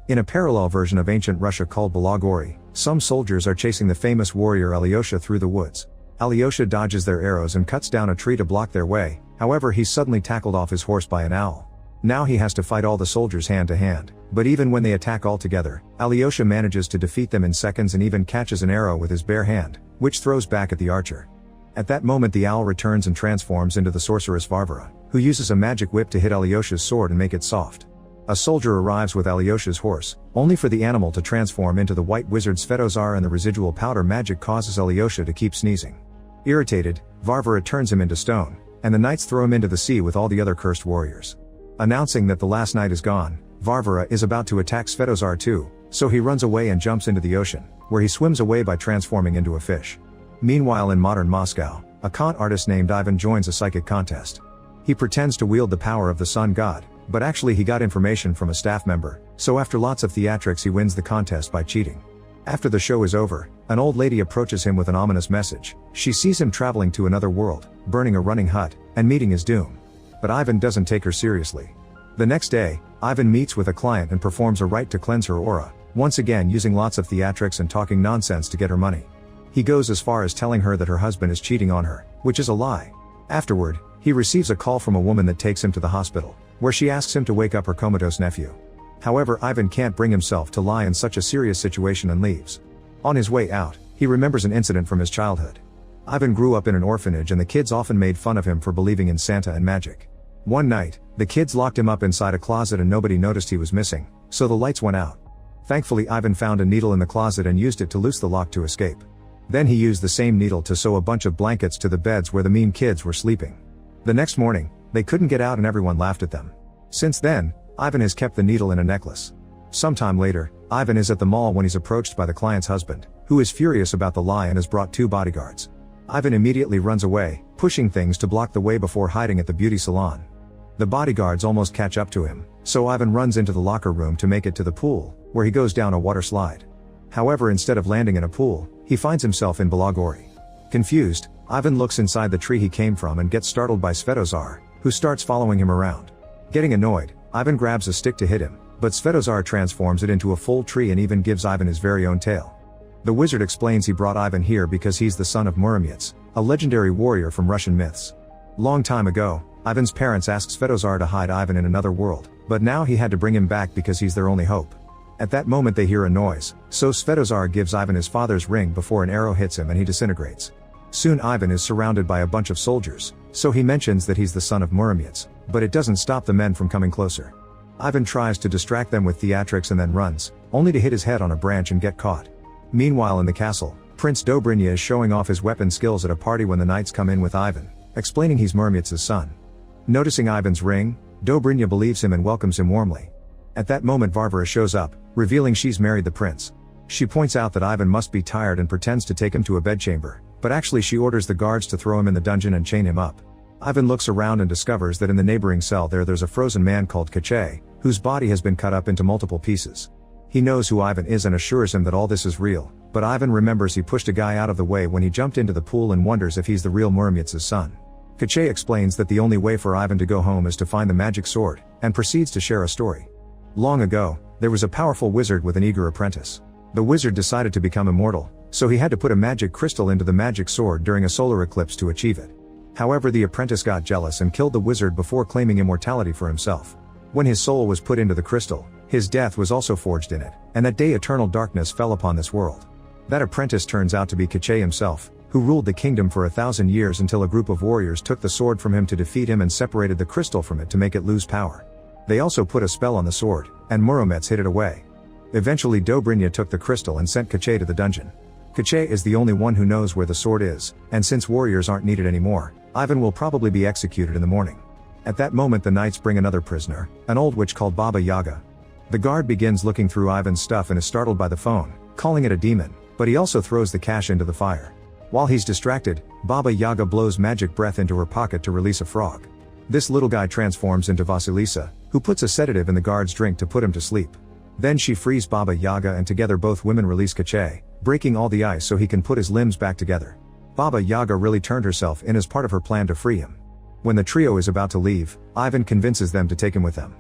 In a parallel version of ancient Russia called Balagori, some soldiers are chasing the famous warrior Alyosha through the woods. Alyosha dodges their arrows and cuts down a tree to block their way, however he's suddenly tackled off his horse by an owl. Now he has to fight all the soldiers hand to hand, but even when they attack all together, Alyosha manages to defeat them in seconds and even catches an arrow with his bare hand, which throws back at the archer. At that moment the owl returns and transforms into the sorceress Varvara, who uses a magic whip to hit Alyosha's sword and make it soft. A soldier arrives with Alyosha's horse, only for the animal to transform into the white wizard Svetozar, and the residual powder magic causes Alyosha to keep sneezing. Irritated, Varvara turns him into stone, and the knights throw him into the sea with all the other cursed warriors. Announcing that the last knight is gone, Varvara is about to attack Svetozar too, so he runs away and jumps into the ocean, where he swims away by transforming into a fish. Meanwhile in modern Moscow, a con artist named Ivan joins a psychic contest. He pretends to wield the power of the sun god, but actually he got information from a staff member, so after lots of theatrics he wins the contest by cheating. After the show is over, an old lady approaches him with an ominous message. She sees him traveling to another world, burning a running hut, and meeting his doom. But Ivan doesn't take her seriously. The next day, Ivan meets with a client and performs a rite to cleanse her aura, once again using lots of theatrics and talking nonsense to get her money. He goes as far as telling her that her husband is cheating on her, which is a lie. Afterward, he receives a call from a woman that takes him to the hospital, where she asks him to wake up her comatose nephew. However, Ivan can't bring himself to lie in such a serious situation and leaves. On his way out, he remembers an incident from his childhood. Ivan grew up in an orphanage and the kids often made fun of him for believing in Santa and magic. One night, the kids locked him up inside a closet and nobody noticed he was missing, so the lights went out. Thankfully Ivan found a needle in the closet and used it to loose the lock to escape. Then he used the same needle to sew a bunch of blankets to the beds where the mean kids were sleeping. The next morning, they couldn't get out and everyone laughed at them. Since then, Ivan has kept the needle in a necklace. Sometime later, Ivan is at the mall when he's approached by the client's husband, who is furious about the lie and has brought 2 bodyguards. Ivan immediately runs away, pushing things to block the way before hiding at the beauty salon. The bodyguards almost catch up to him, so Ivan runs into the locker room to make it to the pool, where he goes down a water slide. However, instead of landing in a pool, he finds himself in Balagori. Confused, Ivan looks inside the tree he came from and gets startled by Svetozar, who starts following him around. Getting annoyed, Ivan grabs a stick to hit him, but Svetozar transforms it into a full tree and even gives Ivan his very own tail. The wizard explains he brought Ivan here because he's the son of Muromets, a legendary warrior from Russian myths. Long time ago, Ivan's parents asked Svetozar to hide Ivan in another world, but now he had to bring him back because he's their only hope. At that moment they hear a noise, so Svetozar gives Ivan his father's ring before an arrow hits him and he disintegrates. Soon Ivan is surrounded by a bunch of soldiers, so he mentions that he's the son of Muromets, but it doesn't stop the men from coming closer. Ivan tries to distract them with theatrics and then runs, only to hit his head on a branch and get caught. Meanwhile in the castle, Prince Dobrynya is showing off his weapon skills at a party when the knights come in with Ivan, explaining he's Muromets' son. Noticing Ivan's ring, Dobrynya believes him and welcomes him warmly. At that moment Varvara shows up, revealing she's married the prince. She points out that Ivan must be tired and pretends to take him to a bedchamber, but actually she orders the guards to throw him in the dungeon and chain him up. Ivan looks around and discovers that in the neighboring cell there's a frozen man called Kachay, whose body has been cut up into multiple pieces. He knows who Ivan is and assures him that all this is real, but Ivan remembers he pushed a guy out of the way when he jumped into the pool and wonders if he's the real Muromets' son. Kachay explains that the only way for Ivan to go home is to find the magic sword, and proceeds to share a story. Long ago, there was a powerful wizard with an eager apprentice. The wizard decided to become immortal, so he had to put a magic crystal into the magic sword during a solar eclipse to achieve it. However, the apprentice got jealous and killed the wizard before claiming immortality for himself. When his soul was put into the crystal, his death was also forged in it, and that day eternal darkness fell upon this world. That apprentice turns out to be Kachay himself, who ruled the kingdom for 1,000 years until a group of warriors took the sword from him to defeat him and separated the crystal from it to make it lose power. They also put a spell on the sword, and Muromets hid it away. Eventually Dobrynya took the crystal and sent Kachay to the dungeon. Kachay is the only one who knows where the sword is, and since warriors aren't needed anymore, Ivan will probably be executed in the morning. At that moment the knights bring another prisoner, an old witch called Baba Yaga. The guard begins looking through Ivan's stuff and is startled by the phone, calling it a demon, but he also throws the cash into the fire. While he's distracted, Baba Yaga blows magic breath into her pocket to release a frog. This little guy transforms into Vasilisa, who puts a sedative in the guard's drink to put him to sleep. Then she frees Baba Yaga and together both women release Kachay, breaking all the ice so he can put his limbs back together. Baba Yaga really turned herself in as part of her plan to free him. When the trio is about to leave, Ivan convinces them to take him with them.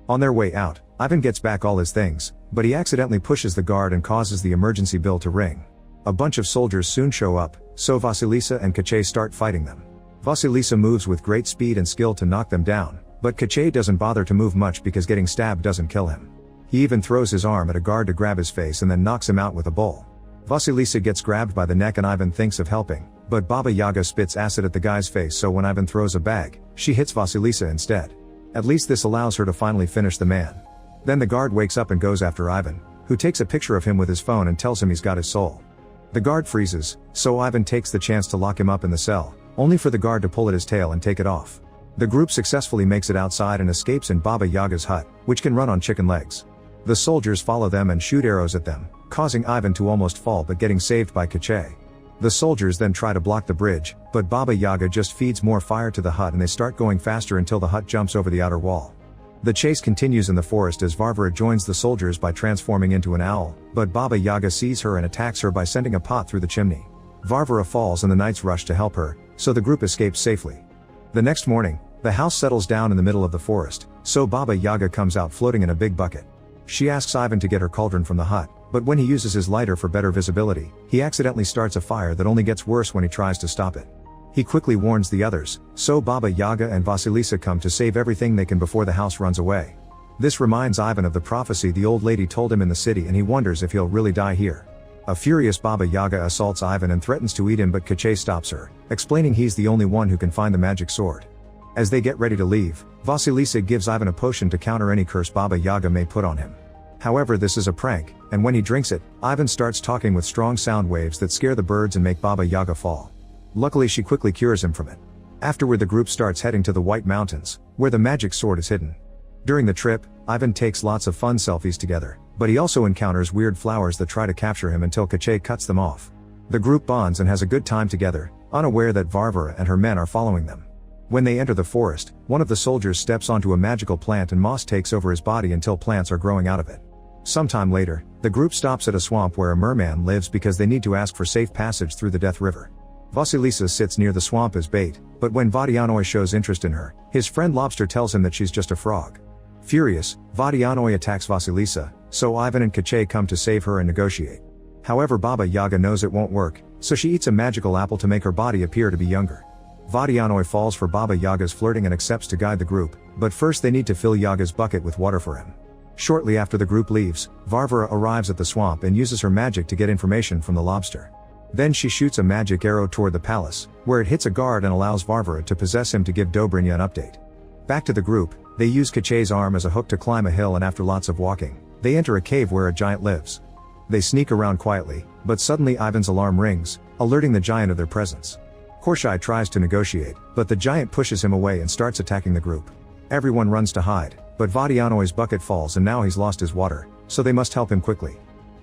On their way out, Ivan gets back all his things, but he accidentally pushes the guard and causes the emergency bell to ring. A bunch of soldiers soon show up, so Vasilisa and Kache start fighting them. Vasilisa moves with great speed and skill to knock them down, but Kache doesn't bother to move much because getting stabbed doesn't kill him. He even throws his arm at a guard to grab his face and then knocks him out with a bowl. Vasilisa gets grabbed by the neck and Ivan thinks of helping, but Baba Yaga spits acid at the guy's face, so when Ivan throws a bag, she hits Vasilisa instead. At least this allows her to finally finish the man. Then the guard wakes up and goes after Ivan, who takes a picture of him with his phone and tells him he's got his soul. The guard freezes, so Ivan takes the chance to lock him up in the cell, only for the guard to pull at his tail and take it off. The group successfully makes it outside and escapes in Baba Yaga's hut, which can run on chicken legs. The soldiers follow them and shoot arrows at them, causing Ivan to almost fall but getting saved by Kache. The soldiers then try to block the bridge, but Baba Yaga just feeds more fire to the hut and they start going faster until the hut jumps over the outer wall. The chase continues in the forest as Varvara joins the soldiers by transforming into an owl, but Baba Yaga sees her and attacks her by sending a pot through the chimney. Varvara falls and the knights rush to help her, so the group escapes safely. The next morning, the house settles down in the middle of the forest, so Baba Yaga comes out floating in a big bucket. She asks Ivan to get her cauldron from the hut, but when he uses his lighter for better visibility, he accidentally starts a fire that only gets worse when he tries to stop it. He quickly warns the others, so Baba Yaga and Vasilisa come to save everything they can before the house runs away. This reminds Ivan of the prophecy the old lady told him in the city and he wonders if he'll really die here. A furious Baba Yaga assaults Ivan and threatens to eat him, but Kache stops her, explaining he's the only one who can find the magic sword. As they get ready to leave, Vasilisa gives Ivan a potion to counter any curse Baba Yaga may put on him. However, this is a prank, and when he drinks it, Ivan starts talking with strong sound waves that scare the birds and make Baba Yaga fall. Luckily she quickly cures him from it. Afterward the group starts heading to the White Mountains, where the magic sword is hidden. During the trip, Ivan takes lots of fun selfies together, but he also encounters weird flowers that try to capture him until Kache cuts them off. The group bonds and has a good time together, unaware that Varvara and her men are following them. When they enter the forest, one of the soldiers steps onto a magical plant and moss takes over his body until plants are growing out of it. Sometime later, the group stops at a swamp where a merman lives because they need to ask for safe passage through the Death River. Vasilisa sits near the swamp as bait, but when Vadianoi shows interest in her, his friend Lobster tells him that she's just a frog. Furious, Vadianoi attacks Vasilisa, so Ivan and Kache come to save her and negotiate. However, Baba Yaga knows it won't work, so she eats a magical apple to make her body appear to be younger. Vadianoi falls for Baba Yaga's flirting and accepts to guide the group, but first they need to fill Yaga's bucket with water for him. Shortly after the group leaves, Varvara arrives at the swamp and uses her magic to get information from the lobster. Then she shoots a magic arrow toward the palace, where it hits a guard and allows Varvara to possess him to give Dobrynya an update. Back to the group, they use Kache's arm as a hook to climb a hill, and after lots of walking, they enter a cave where a giant lives. They sneak around quietly, but suddenly Ivan's alarm rings, alerting the giant of their presence. Korshai tries to negotiate, but the giant pushes him away and starts attacking the group. Everyone runs to hide, but Vadianoi's bucket falls and now he's lost his water, so they must help him quickly.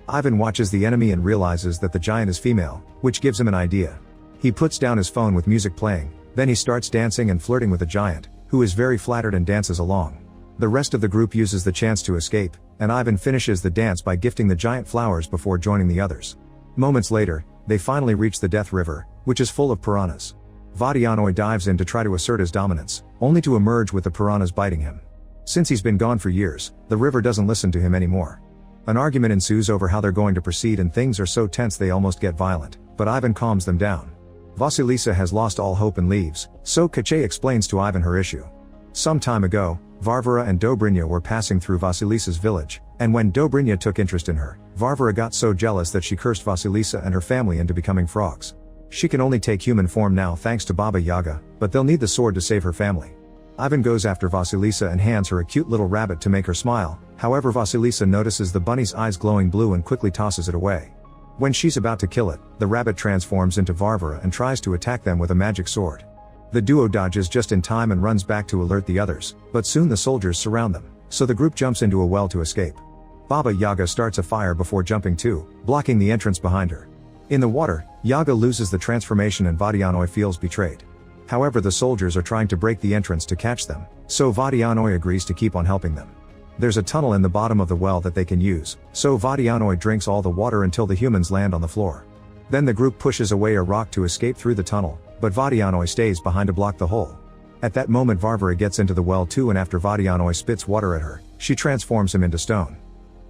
Ivan watches the enemy and realizes that the giant is female, which gives him an idea. He puts down his phone with music playing, then he starts dancing and flirting with the giant, who is very flattered and dances along. The rest of the group uses the chance to escape, and Ivan finishes the dance by gifting the giant flowers before joining the others. Moments later, they finally reach the Death River, which is full of piranhas. Vadianoi dives in to try to assert his dominance, only to emerge with the piranhas biting him. Since he's been gone for years, the river doesn't listen to him anymore. An argument ensues over how they're going to proceed and things are so tense they almost get violent, but Ivan calms them down. Vasilisa has lost all hope and leaves, so Kache explains to Ivan her issue. Some time ago, Varvara and Dobrynya were passing through Vasilisa's village, and when Dobrynya took interest in her, Varvara got so jealous that she cursed Vasilisa and her family into becoming frogs. She can only take human form now thanks to Baba Yaga, but they'll need the sword to save her family. Ivan goes after Vasilisa and hands her a cute little rabbit to make her smile, however Vasilisa notices the bunny's eyes glowing blue and quickly tosses it away. When she's about to kill it, the rabbit transforms into Varvara and tries to attack them with a magic sword. The duo dodges just in time and runs back to alert the others, but soon the soldiers surround them, so the group jumps into a well to escape. Baba Yaga starts a fire before jumping too, blocking the entrance behind her. In the water, Yaga loses the transformation and Vadianoi feels betrayed. However, the soldiers are trying to break the entrance to catch them, so Vadianoi agrees to keep on helping them. There's a tunnel in the bottom of the well that they can use, so Vadianoi drinks all the water until the humans land on the floor. Then the group pushes away a rock to escape through the tunnel, but Vadianoi stays behind to block the hole. At that moment Varvara gets into the well too, and after Vadianoi spits water at her, she transforms him into stone.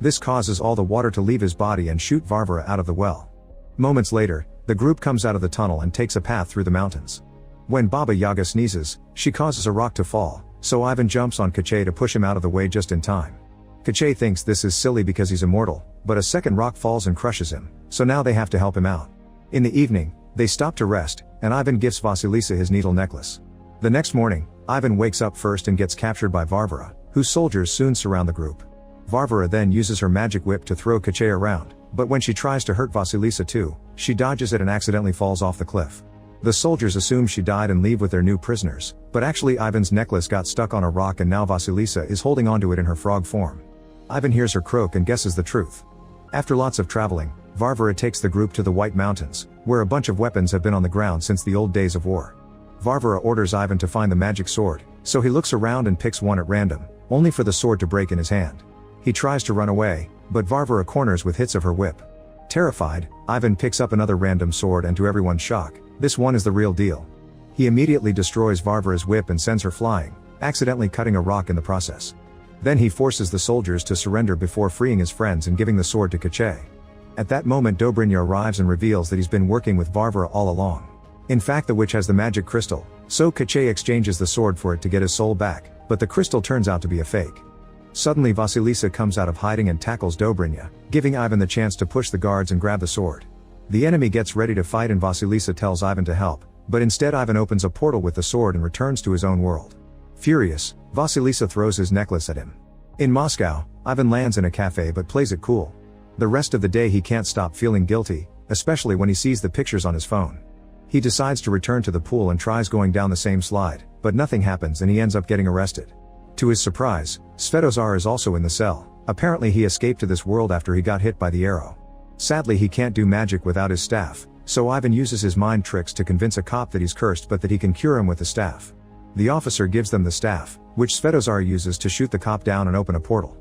This causes all the water to leave his body and shoot Varvara out of the well. Moments later, the group comes out of the tunnel and takes a path through the mountains. When Baba Yaga sneezes, she causes a rock to fall, so Ivan jumps on Kache to push him out of the way just in time. Kache thinks this is silly because he's immortal, but a second rock falls and crushes him, so now they have to help him out. In the evening, they stop to rest, and Ivan gives Vasilisa his needle necklace. The next morning, Ivan wakes up first and gets captured by Varvara, whose soldiers soon surround the group. Varvara then uses her magic whip to throw Kache around, but when she tries to hurt Vasilisa too, she dodges it and accidentally falls off the cliff. The soldiers assume she died and leave with their new prisoners, but actually Ivan's necklace got stuck on a rock and now Vasilisa is holding onto it in her frog form. Ivan hears her croak and guesses the truth. After lots of traveling, Varvara takes the group to the White Mountains, where a bunch of weapons have been on the ground since the old days of war. Varvara orders Ivan to find the magic sword, so he looks around and picks one at random, only for the sword to break in his hand. He tries to run away, but Varvara corners with hits of her whip. Terrified, Ivan picks up another random sword and to everyone's shock, this one is the real deal. He immediately destroys Varvara's whip and sends her flying, accidentally cutting a rock in the process. Then he forces the soldiers to surrender before freeing his friends and giving the sword to Kache. At that moment Dobrynya arrives and reveals that he's been working with Varvara all along. In fact the witch has the magic crystal, so Kache exchanges the sword for it to get his soul back, but the crystal turns out to be a fake. Suddenly Vasilisa comes out of hiding and tackles Dobrynya, giving Ivan the chance to push the guards and grab the sword. The enemy gets ready to fight and Vasilisa tells Ivan to help, but instead Ivan opens a portal with the sword and returns to his own world. Furious, Vasilisa throws his necklace at him. In Moscow, Ivan lands in a cafe but plays it cool. The rest of the day he can't stop feeling guilty, especially when he sees the pictures on his phone. He decides to return to the pool and tries going down the same slide, but nothing happens and he ends up getting arrested. To his surprise, Svetozar is also in the cell. Apparently he escaped to this world after he got hit by the arrow. Sadly he can't do magic without his staff, so Ivan uses his mind tricks to convince a cop that he's cursed but that he can cure him with the staff. The officer gives them the staff, which Svetozar uses to shoot the cop down and open a portal.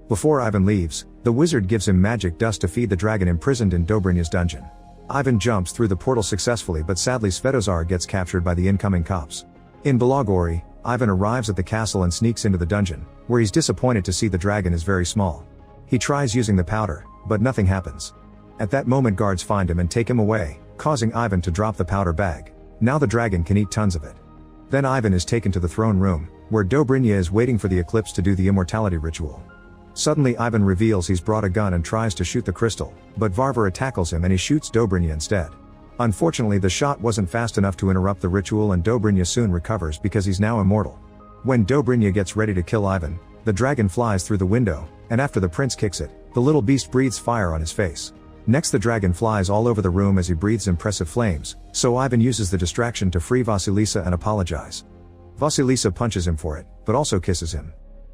Before Ivan leaves, the wizard gives him magic dust to feed the dragon imprisoned in Dobrynya's dungeon. Ivan jumps through the portal successfully but sadly Svetozar gets captured by the incoming cops. In Belogori, Ivan arrives at the castle and sneaks into the dungeon, where he's disappointed to see the dragon is very small. He tries using the powder, but nothing happens. At that moment guards find him and take him away, causing Ivan to drop the powder bag. Now the dragon can eat tons of it. Then Ivan is taken to the throne room, where Dobrynya is waiting for the eclipse to do the immortality ritual. Suddenly Ivan reveals he's brought a gun and tries to shoot the crystal, but Varvara tackles him and he shoots Dobrynya instead. Unfortunately the shot wasn't fast enough to interrupt the ritual and Dobrynya soon recovers because he's now immortal. When Dobrynya gets ready to kill Ivan, the dragon flies through the window, and after the prince kicks it, the little beast breathes fire on his face. Next the dragon flies all over the room as he breathes impressive flames, so Ivan uses the distraction to free Vasilisa and apologize. Vasilisa punches him for it, but also kisses him.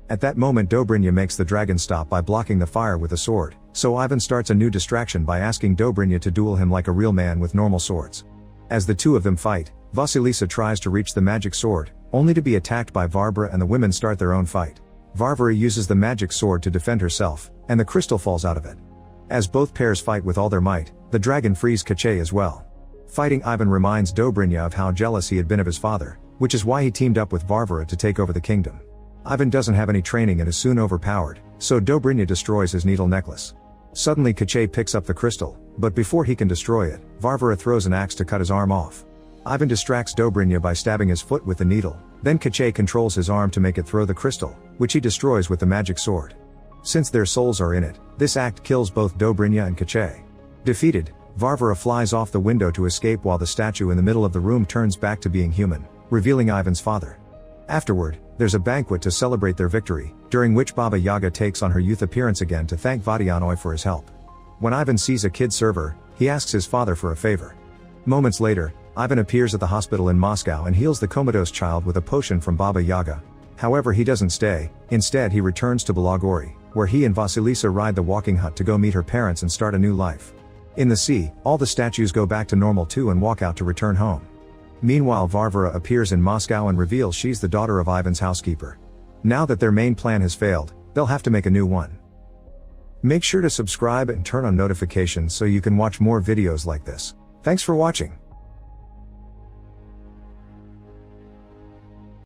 At that moment Dobrynya makes the dragon stop by blocking the fire with a sword, so Ivan starts a new distraction by asking Dobrynya to duel him like a real man with normal swords. As the two of them fight, Vasilisa tries to reach the magic sword, only to be attacked by Varvara and the women start their own fight. Varvara uses the magic sword to defend herself, and the crystal falls out of it. As both pairs fight with all their might, the dragon frees Kache as well. Fighting Ivan reminds Dobrynya of how jealous he had been of his father, which is why he teamed up with Varvara to take over the kingdom. Ivan doesn't have any training and is soon overpowered, so Dobrynya destroys his needle necklace. Suddenly Kache picks up the crystal, but before he can destroy it, Varvara throws an axe to cut his arm off. Ivan distracts Dobrynya by stabbing his foot with the needle, then Kache controls his arm to make it throw the crystal, which he destroys with the magic sword. Since their souls are in it, this act kills both Dobrynya and Kache. Defeated, Varvara flies off the window to escape while the statue in the middle of the room turns back to being human, revealing Ivan's father. Afterward, there's a banquet to celebrate their victory, during which Baba Yaga takes on her youth appearance again to thank Vodyanoi for his help. When Ivan sees a kid server, he asks his father for a favor. Moments later, Ivan appears at the hospital in Moscow and heals the comatose child with a potion from Baba Yaga. However he doesn't stay, instead he returns to Belogori, where he and Vasilisa ride the walking hut to go meet her parents and start a new life. In the sea, all the statues go back to normal too and walk out to return home. Meanwhile Varvara appears in Moscow and reveals she's the daughter of Ivan's housekeeper. Now that their main plan has failed, they'll have to make a new one. Make sure to subscribe and turn on notifications so you can watch more videos like this. Thanks for watching.